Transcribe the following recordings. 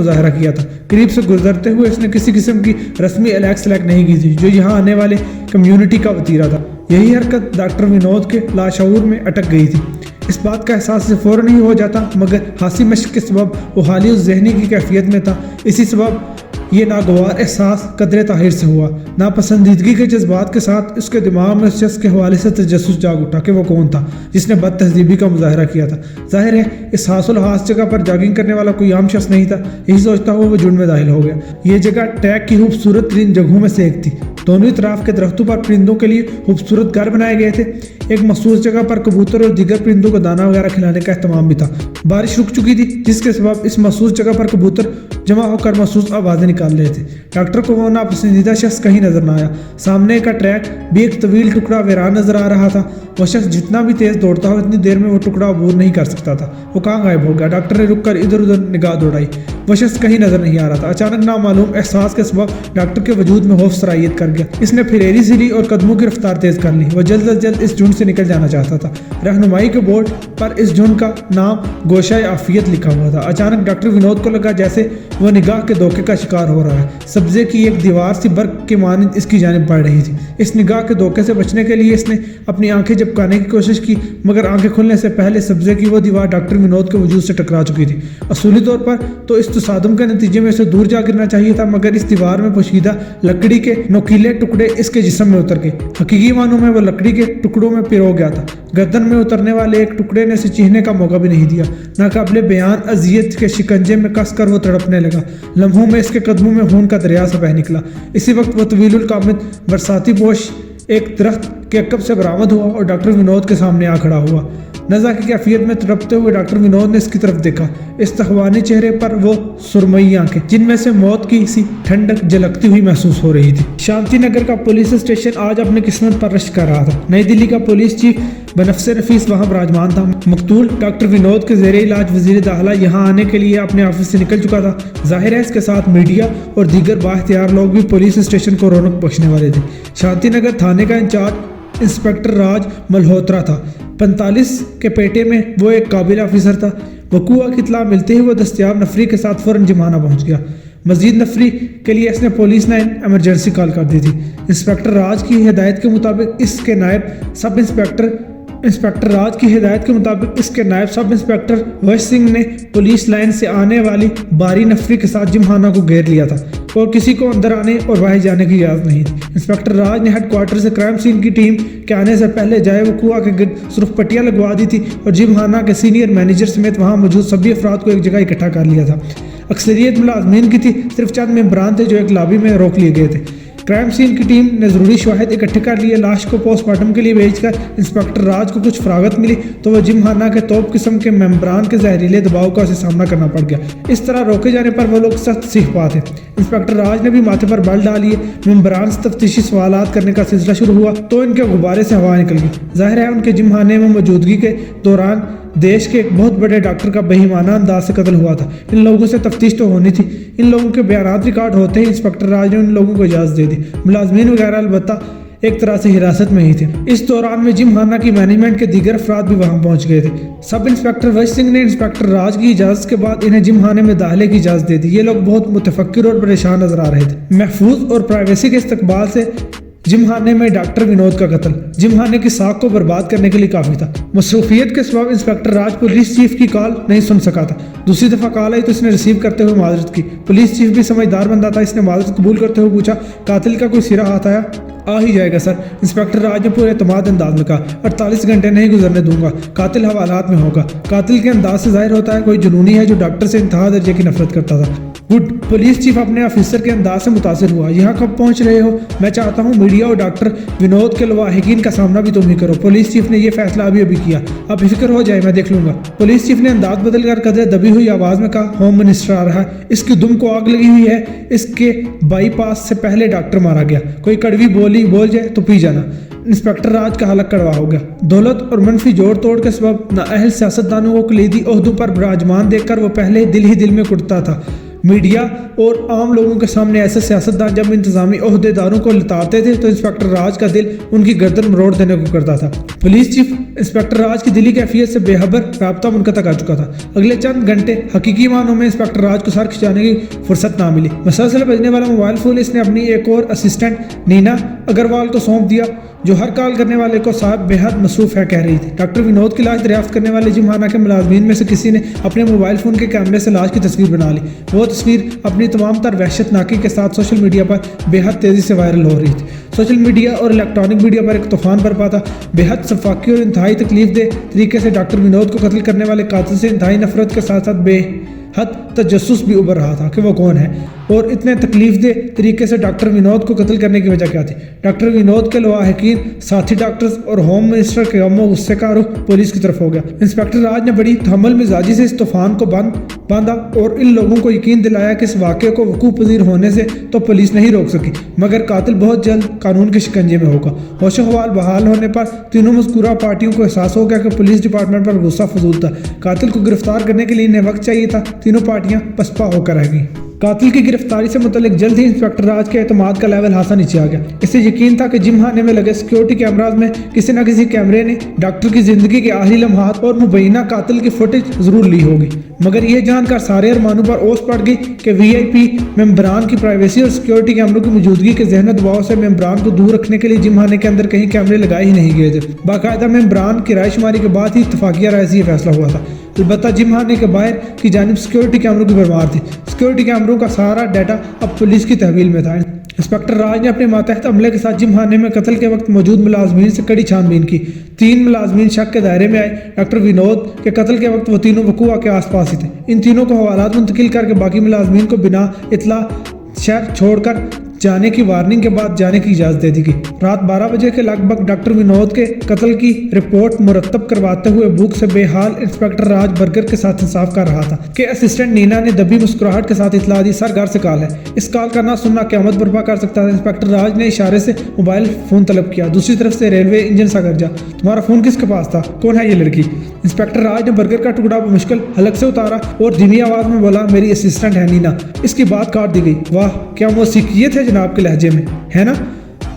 مظاہرہ کیا تھا۔ قریب سے گزرتے ہوئے اس نے کسی قسم کی رسمی علیحدہ سلیکٹ نہیں کی تھی جو یہاں آنے والے کمیونٹی کا وتیرہ تھا۔ یہی حرکت ڈاکٹر ونود کے لاشعور میں اٹک گئی تھی۔ اس بات کا احساس سے فوراً نہیں ہو جاتا مگر حاسی مشق کے سبب وہ حالی اس ذہنی کی کیفیت میں تھا۔ اسی سبب یہ ناگوار احساس قدرے طاہر سے ہوا۔ ناپسندیدگی کے جذبات کے ساتھ اس کے دماغ میں اس شخص کے حوالے سے تجسس جاگ اٹھا کہ وہ کون تھا جس نے بد تہذیبی کا مظاہرہ کیا تھا۔ ظاہر ہے اس حاصل خاص جگہ پر جاگنگ کرنے والا کوئی عام شخص نہیں تھا۔ یہی سوچتا ہوا وہ جھنڈ میں داخل ہو گیا۔ یہ جگہ ٹریک کی خوبصورت ترین جگہوں میں سے ایک تھی۔ دونوں اطراف کے درختوں پر پرندوں کے لیے خوبصورت گھر بنائے گئے تھے۔ ایک مخصوص جگہ پر کبوتر اور دیگر پرندوں کو دانہ وغیرہ کھلانے کا اہتمام بھی تھا۔ بارش رک چکی تھی جس کے سبب اس مخصوص جگہ پر کبوتر جمع ہو کر مخصوص آوازیں نکال رہے تھے۔ ڈاکٹر کو وہ ناپسندیدہ شخص کہیں نظر نہ آیا۔ سامنے کا ٹریک بھی ایک طویل ٹکڑا ویران نظر آ رہا تھا۔ وہ شخص جتنا بھی تیز دوڑتا ہو اتنی دیر میں وہ ٹکڑا عبور نہیں کر سکتا تھا۔ وہ کہاں غائب ہو گیا؟ ڈاکٹر نے رک کر ادھر ادھر نگاہ دوڑائی۔ وہ شخص کہیں نظر نہیں آ رہا تھا۔ اچانک نامعلوم احساس کے سبب ڈاکٹر کے وجود میں خوف سرایت کر گیا۔ اس نے پھریری سی لی اور قدموں کی رفتار تیز کر لی۔ وہ جلد از جلد اس جھنڈ سے نکل جانا چاہتا تھا۔ رہنمائی کے بورڈ پر اس جھنڈ کا نام گوشہ عافیت لکھا ہوا تھا۔ اچانک ڈاکٹر ونود کو لگا جیسے وہ نگاہ کے دھوکے کا شکار ہو رہا ہے۔ سبزے کی ایک دیوار سی برق کے مانند اس کی جانب بڑھ رہی تھی۔ اس نگاہ کے دھوکے سے بچنے کے لیے اس نے اپنی آنکھیں جھپکانے کی کوشش کی مگر آنکھیں کھلنے سے پہلے سبزے کی وہ دیوار ڈاکٹر ونود کے وجود سے ٹکرا چکی تھی۔ اصولی طور پر تو اس تصادم کے نتیجے میں اسے دور جا گرنا چاہیے تھا مگر اس دیوار میں پوشیدہ لکڑی کے نوکیلے ٹکڑے اس کے جسم میں اتر گئے۔ حقیقی معنوں میں وہ لکڑی کے ٹکڑوں میں پرو گیا تھا۔ گردن میں اترنے والے ایک ٹکڑے نے اسے چیخنے کا موقع بھی نہیں دیا۔ ناقابل بیان اذیت کے شکنجے میں کس کر وہ تڑپنے لگا۔ لمحوں میں اس کے قدموں میں خون کا دریا سا بہہ نکلا۔ اسی وقت وہ طویل القامت برساتی پوش ایک درخت کے عقب سے برآمد ہوا اور ڈاکٹر ونود کے سامنے آ کھڑا ہوا۔ نزا کی کیفیت میں تڑپتے ہوئے ڈاکٹر ونود نے اس کی طرف دیکھا۔ اس تخوانی چہرے پر وہ سرمئی آنکھیں جن میں سے موت کی سی ٹھنڈک جھلکتی ہوئی محسوس ہو رہی تھی۔ شانتی نگر کا پولیس اسٹیشن آج اپنی قسمت پر رشک کر رہا تھا۔ نئی دلی کا پولیس چیف بنفس نفیس وہاں براجمان تھا۔ مقتول ڈاکٹر ونود کے زیر علاج وزیر داخلہ یہاں آنے کے لیے اپنے آفس سے نکل چکا تھا۔ ظاہر ہے اس کے ساتھ میڈیا اور دیگر بااختیار لوگ بھی پولیس اسٹیشن کو رونق بخشنے والے تھے۔ شانتی نگر تھانے کا انچارج انسپکٹر راج ملہوترا تھا۔ 45 کے پیٹے میں وہ ایک قابل آفیسر تھا۔ وقوع کی اطلاع ملتے ہی وہ دستیاب نفری کے ساتھ فوراً جمانہ پہنچ گیا۔ مزید نفری کے لیے اس نے پولیس لائن ایمرجنسی کال کر دی تھی۔ انسپکٹر راج کی ہدایت کے مطابق اس کے نائب سب انسپکٹر وش سنگھ نے پولیس لائن سے آنے والی باری نفری کے ساتھ جمخانہ کو گھیر لیا تھا اور کسی کو اندر آنے اور باہر جانے کی اجازت نہیں تھی۔ انسپکٹر راج نے ہیڈ کوارٹر سے کرائم سین کی ٹیم کے آنے سے پہلے جائے وقوع کے گرد سرخ پٹیاں لگوا دی تھی اور جمخانہ کے سینئر مینیجر سمیت وہاں موجود سبھی افراد کو ایک جگہ اکٹھا کر لیا تھا۔ اکثریت ملازمین کی تھی، صرف چند ممبران تھے جو ایک لابی میں روک لیے گئے تھے۔ کرائم سین کی ٹیم نے ضروری شواہد اکٹھے کر لیے۔ لاش کو پوسٹ مارٹم کے لیے بھیج کر انسپکٹر راج کو کچھ فراغت ملی تو وہ جمخانہ کے توپ قسم کے ممبران کے زہریلے دباؤ کا اسے سامنا کرنا پڑ گیا۔ اس طرح روکے جانے پر وہ لوگ سخت سیکھ پا تھے۔ انسپکٹر راج نے بھی ماتھے پر بل ڈالیے۔ ممبران سے تفتیشی سوالات کرنے کا سلسلہ شروع ہوا تو ان کے غبارے سے ہوا نکل گئی۔ ظاہر ہے ان کے جمخانے میں موجودگی کے دوران دیش کے ایک بہت بڑے ڈاکٹر کا بہیمانہ انداز سے قتل ہوا تھا۔ ان لوگوں سے تفتیش تو ہونی تھی۔ ان لوگوں کے بیانات ریکارڈ ہوتے ہی انسپکٹر راج نے ان لوگوں کو اجازت دے دی۔ ملازمین وغیرہ البتہ ایک طرح سے حراست میں ہی تھے۔ اس دوران میں جمخانہ کی مینجمنٹ کے دیگر افراد بھی وہاں پہنچ گئے تھے۔ سب انسپکٹر وش سنگھ نے انسپکٹر راج کی اجازت کے بعد انہیں جمخانے میں داخلے کی اجازت دے دی۔ یہ لوگ بہت متفکر اور پریشان نظر آ رہے تھے۔ محفوظ اور پرائیویسی کے استقبال سے جمخانے میں ڈاکٹر ونود کا قتل جمخانے کی ساکھ کو برباد کرنے کے لیے کافی تھا۔ مصروفیت کے سبب انسپکٹر راج پولیس چیف کی کال نہیں سن سکا تھا۔ دوسری دفعہ کال آئی تو اس نے ریسیو کرتے ہوئے معذرت کی۔ پولیس چیف بھی سمجھدار بندہ تھا۔ اس نے معذرت قبول کرتے ہوئے پوچھا، قاتل کا کوئی سرا ہاتھ آیا؟ آ ہی جائے گا سر، انسپکٹر راج نے پورے اعتماد انداز میں کہا۔ 48 گھنٹے نہیں گزرنے دوں گا، قاتل حوالات میں ہوگا۔ قاتل کے انداز سے ظاہر ہوتا ہے کوئی جنونی ہے جو ڈاکٹر سے انتہا درجے کی نفرت کرتا تھا۔ گڈ، پولیس چیف اپنے آفیسر کے انداز سے متاثر ہوا۔ یہاں کب پہنچ رہے ہو؟ میں چاہتا ہوں میڈیا اور ڈاکٹر ونود کے لواحقین کا سامنا بھی تم ہی کرو۔ پولیس چیف نے یہ فیصلہ ابھی کیا، آپ فکر ہو جائے، میں دیکھ لوں گا۔ پولیس چیف نے انداز بدل کر قدرے دبی ہوئی آواز میں کہا، ہوم منسٹر آ رہا ہے، اس کی دم کو آگ لگی ہوئی ہے، اس کے بائی پاس سے پہلے ڈاکٹر مارا گیا، کوئی کڑوی بولی بول جائے تو پی جانا۔ انسپکٹر راج کا حلق کڑوا ہو گیا۔ دولت اور منفی جوڑ توڑ کے سبب نااہل سیاستدانوں کو کلیدی عہدوں پر براجمان دیکھ کر وہ پہلے دل ہی دل میں کٹتا تھا۔ میڈیا اور عام لوگوں کے سامنے ایسے سیاستدان جب انتظامی عہدیداروں کو لتاڑتے تھے تو انسپکٹر راج کا دل ان کی گردن مروڑ دینے کو کرتا تھا۔ پولیس چیف انسپکٹر راج کی دلی کیفیت سے بے خبر رابطہ منقطع کر چکا تھا۔ اگلے چند گھنٹے حقیقی معنوں میں انسپکٹر راج کو سر کھچانے کی فرصت نہ ملی۔ مسلسل بجنے والا موبائل فون اس نے اپنی ایک اور اسسٹنٹ نینا اگروال کو سونپ دیا جو ہر کال کرنے والے کو صاحب بے حد مصروف ہے کہہ رہی تھی۔ ڈاکٹر ونود کی لاش دریافت کرنے والے جم خانہ کے ملازمین میں سے کسی نے اپنے موبائل فون کے کیمرے سے لاش کی تصویر بنا لی۔ وہ تصویر اپنی تمام تر وحشت ناکی کے ساتھ سوشل میڈیا پر بے حد تیزی سے وائرل ہو رہی تھی۔ سوشل میڈیا اور الیکٹرانک میڈیا پر ایک طوفان برپا تھا۔ بے حد سفاکی اور انتہائی تکلیف دہ طریقے سے ڈاکٹر ونود کو قتل کرنے والے قاتل سے انتہائی نفرت کے ساتھ ساتھ بے حد تجسس بھی ابھر رہا تھا کہ وہ کون ہے اور اتنے تکلیف دہ طریقے سے ڈاکٹر ونود کو قتل کرنے کی وجہ کیا تھی۔ ڈاکٹر ونود کے لواحقین، ساتھی ڈاکٹرز اور ہوم منسٹر کے غم و غصے کا رخ پولیس کی طرف ہو گیا۔ انسپکٹر راج نے بڑی تحمل مزاجی سے اس طوفان کو باندھا اور ان لوگوں کو یقین دلایا کہ اس واقعے کو وقوع پذیر ہونے سے تو پولیس نہیں روک سکی مگر قاتل بہت جلد قانون کے شکنجے میں ہوگا۔ ہوش و حوال بحال ہونے پر تینوں مذکورہ پارٹیوں کو احساس ہو گیا کہ پولیس ڈپارٹمنٹ پر غصہ فضول تھا۔ قاتل کو گرفتار کرنے کے لیے انہیں وقت چاہیے تھا۔ تینوں پارٹیاں پسپا ہو کر رہ گئیں۔ قاتل کی گرفتاری سے متعلق جلد ہی انسپکٹر راج کے اعتماد کا لیول خاصا نیچے آ گیا۔ اسے یقین تھا کہ جم خانے میں لگے سیکیورٹی کیمراز میں کسی نہ کسی کیمرے نے ڈاکٹر کی زندگی کے آخری لمحات اور مبینہ قاتل کی فوٹیج ضرور لی ہوگی، مگر یہ جان کر سارے ارمانوں پر اوس پڑ گئی کہ وی آئی پی ممبران کی پرائیویسی اور سیکیورٹی کیمروں کی موجودگی کے ذہن و دباؤ سے ممبران کو دور رکھنے کے لیے جم خانے کے اندر کہیں کیمرے لگائے ہی نہیں گئے تھے۔ باقاعدہ ممبران کی رائے شماری کے بعد ہی اتفاقیہ رائے سے یہ فیصلہ ہوا تھا۔ البتہ جم خانے کے باہر کی جانب سیکیورٹی کیمروں کی بھرمار تھی۔ سیکیورٹی کیمروں کا سارا ڈیٹا اب پولیس کی تحویل میں تھا۔ انسپکٹر راج نے اپنے ماتحت عملے کے ساتھ جم خانے میں قتل کے وقت موجود ملازمین سے کڑی چھان بین کی۔ 3 ملازمین شک کے دائرے میں آئے۔ ڈاکٹر ونود کے قتل کے وقت وہ تینوں وقوع کے آس پاس ہی تھے۔ ان تینوں کو حوالات منتقل کر کے باقی ملازمین کو بنا اطلاع شہر چھوڑ کر جانے کی وارننگ کے بعد جانے کی اجازت دے دی گئی۔ رات 12 بجے کے لگ بھگ ڈاکٹر ونود کے قتل کی رپورٹ مرتب کرواتے ہوئے بھوک سے بے حال انسپکٹر راج برگر کے ساتھ انصاف کر رہا تھا کہ اسسٹنٹ نینا نے دبی مسکراہٹ کے ساتھ اطلاع دی، سر گھر سے کال ہے، اس کال کا نہ سننا قیامت برپا کر سکتا ہے۔ انسپکٹر راج نے اشارے سے موبائل فون طلب کیا۔ دوسری طرف سے ریلوے انجن سا گرجا۔ تمہارا فون کس کے پاس تھا؟ کون ہے یہ لڑکی؟ انسپکٹر راج نے برگر کا ٹکڑا بمشکل حلق سے اتارا اور دھیمی آواز میں بولا، میری اسسٹنٹ ہے نینا۔ اس کی بات کاٹ دی گئی۔ واہ، کیا موسیقیت ہے جناب کے لہجے میں، ہے نا؟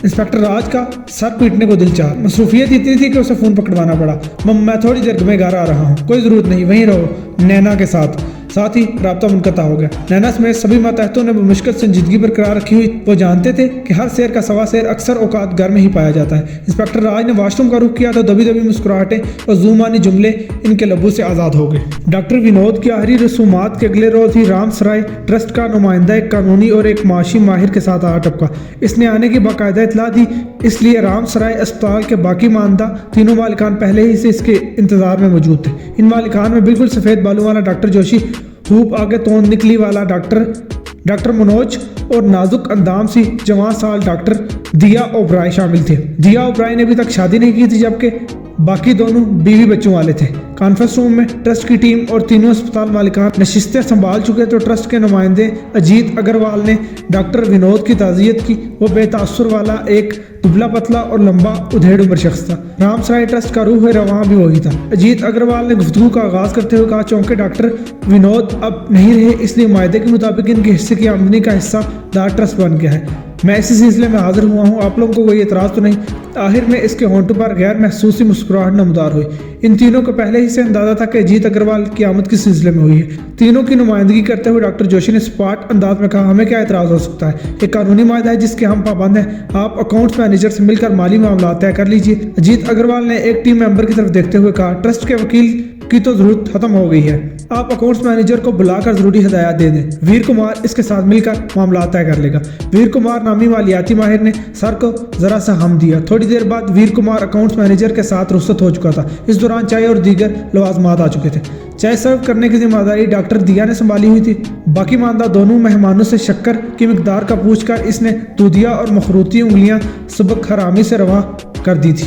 انسپکٹر راج کا سر پیٹنے کو دل چاہا۔ مصروفیت اتنی تھی کہ اسے فون پکڑوانا پڑا۔ میں تھوڑی دیر میں گھر آ رہا ہوں، کوئی ضرورت نہیں، وہیں رہو۔ نینا کے ساتھ ہی رابطہ منقطع ہو گیا۔ نینا سمیت سبھی ماتحتوں نے بمشکل سنجیدگی برقرار رکھی ہوئی وہ جانتے تھے کہ ہر شیر کا سوا شیر اکثر اوقات گھر میں ہی پایا جاتا ہے۔ انسپکٹر راج نے واش روم کا رخ کیا تو دبی دبی مسکراہٹیں اور زومانی جملے ان کے لبوں سے آزاد ہو گئے۔ ڈاکٹر ونود کی آخری رسومات کے اگلے روز ہی رام سرائے ٹرسٹ کا نمائندہ ایک قانونی اور ایک معاشی ماہر کے ساتھ آ ٹپکا۔ اس نے آنے کی باقاعدہ اطلاع دی، اس لیے رام سرائے اسپتال کے باقی ماندہ تینوں مالکان پہلے ہی سے اس کے انتظار میں موجود تھے۔ ان مالکان میں بالکل سفید بالوں والا ڈاکٹر جوشی، خوب آگے توند نکلی والا ڈاکٹر منوج اور نازک اندام سی جوان سال ڈاکٹر دیا اوبرائے شامل تھے۔ دیا اوبرائے نے ابھی تک شادی نہیں کی تھی جبکہ باقی دونوں بیوی بچوں والے تھے۔ کانفرنس روم میں ٹرسٹ کی ٹیم اور تینوں اسپتال مالکان نشستیں سنبھال چکے تو ٹرسٹ کے نمائندے اجیت اگروال نے ڈاکٹر ونود کی تعزیت کی۔ وہ بے تاثر والا ایک دبلا پتلا اور لمبا ادھیڑ عمر شخص تھا۔ رام سرائے ٹرسٹ کا روح رواں بھی وہی تھا۔ اجیت اگروال نے گفتگو کا آغاز کرتے ہوئے کہا، چونکہ ڈاکٹر ونود اب نہیں رہے اس لیے معاہدے کے مطابق ان کے حصے کی آمدنی کا حصہ دار ٹرسٹ بن گیا ہے۔ میں اسی سلسلے میں حاضر ہوا ہوں، آپ لوگوں کو کوئی اعتراض تو نہیں؟ آخر میں اس کے ہونٹوں پر غیر محسوسی مسکراہٹ نمودار ہوئی۔ ان تینوں کو پہلے ہی سے اندازہ تھا کہ اجیت اگروال کی آمد کس سلسلے میں ہوئی ہے۔ تینوں کی نمائندگی کرتے ہوئے ڈاکٹر جوشی نے سپاٹ انداز میں کہا، ہمیں کیا اعتراض ہو سکتا ہے؟ ایک قانونی معاہدہ ہے جس کے ہم پابند ہیں۔ آپ اکاؤنٹس مینیجر سے مل کر مالی معاملات طے کر لیجیے۔ اجیت اگروال نے ایک ٹیم ممبر کی طرف دیکھتے ہوئے کہا، ٹرسٹ کے وکیل کی تو ضرورت ختم ہو گئی ہے، آپ اکاؤنٹس مینیجر کو بلا کر ضروری ہدایات دے دیں، ویر کمار اس کے ساتھ مل کر معاملات طے کر لے گا۔ ویر کمار نامی مالیاتی ماہر نے سر کو ذرا سا ہم دیا۔ تھوڑی دیر بعد ویر کمار اکاؤنٹس مینیجر کے ساتھ رخصت ہو چکا تھا۔ اس دوران چائے اور دیگر لوازمات آ چکے تھے۔ چائے سرو کرنے کی ذمہ داری ڈاکٹر دیا نے سنبھالی ہوئی تھی۔ باقی ماندہ دونوں مہمانوں سے شکر کی مقدار کا پوچھ کر اس نے دودھیا اور مخروطی انگلیاں سبک حرامی سے رواں کر دی تھی۔